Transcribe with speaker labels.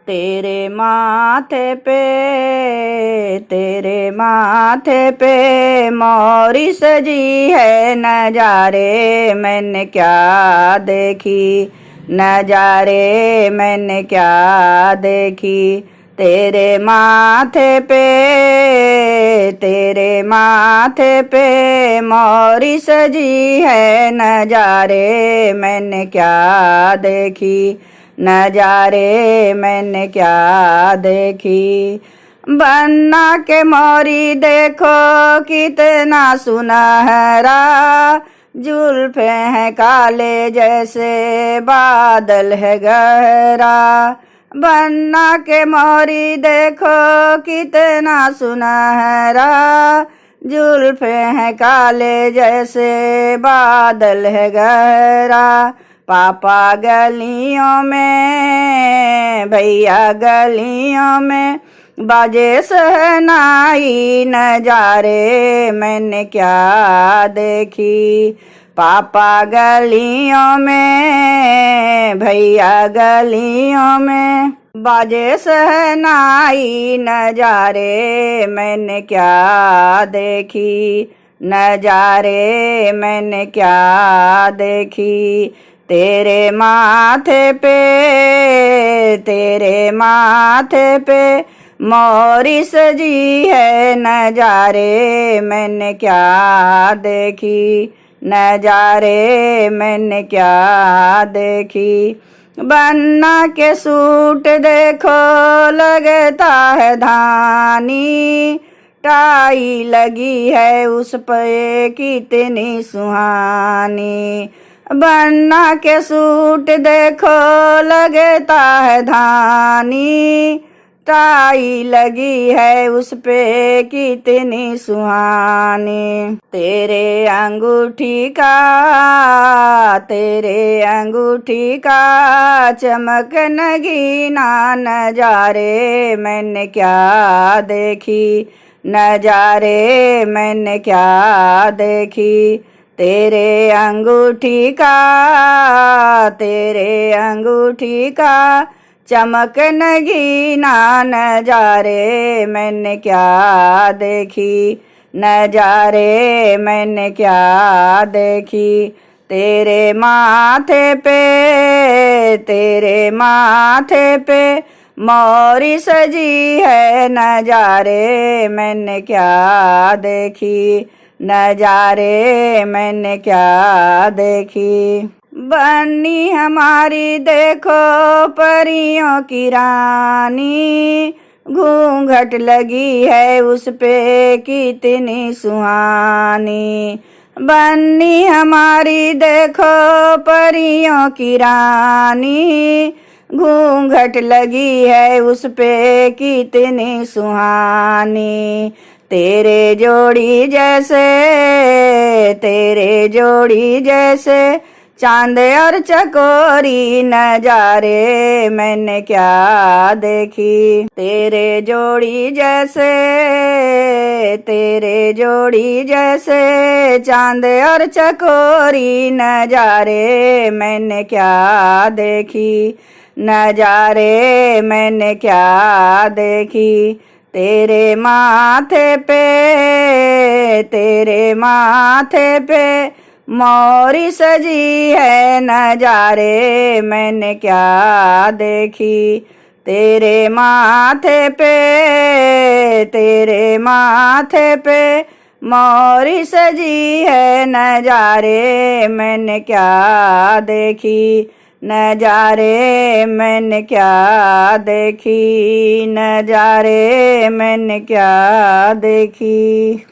Speaker 1: तेरे माथे पे मोरी सजी है नजारे मैंने क्या देखी, नजारे मैंने क्या देखी। तेरे माथे पे मोरी सजी है नजारे मैंने क्या देखी, नजारे मैंने क्या देखी। बन्ना के मोरी देखो कितना सुनहरा, जुल्फे हैं काले जैसे बादल है गहरा। बन्ना के मोरी देखो कितना सुनहरा, जुल्फे हैं काले जैसे बादल है गहरा। पापा गलियों में भैया गलियों में बाजे सहनाई नजारे मैंने क्या देखी। पापा गलियों में भैया गलियों में बाजे सहनाई नजारे मैंने क्या देखी, नजारे मैंने क्या देखी। तेरे माथे पे मोरी सजी है नजारे मैंने क्या देखी, नजारे मैंने क्या देखी। बन्ना के सूट देखो लगता है धानी, टाई लगी है उस पे कितनी सुहानी। बन्ना के सूट देखो लगता है धानी, टाई लगी है उस पे कितनी सुहानी। तेरे अंगूठी का चमक नगीना नजारे मैंने क्या देखी, नजारे मैंने क्या देखी। तेरे अंगूठी का चमक नगीना नजारे मैंने क्या देखी, नजारे मैंने क्या देखी। तेरे माथे पे मोरी सजी है नजारे मैंने क्या देखी, नजारे मैंने क्या देखी। बन्नी हमारी देखो परियों की रानी, घूंघट लगी है उस पे कितनी सुहानी। बन्नी हमारी देखो परियों की रानी, घूंघट लगी है उस पे कितनी सुहानी। तेरे जोड़ी जैसे चांद और चकोरी नजारे मैंने क्या देखी। तेरे जोड़ी जैसे चांद और चकोरी नजारे मैंने क्या देखी, नजारे मैंने क्या देखी। तेरे माथे पे मोरी सजी है नजारे मैंने क्या देखी। तेरे माथे पे मोरी सजी है नजारे मैंने क्या देखी, नजारे मैंने क्या देखी, नजारे मैंने क्या देखी।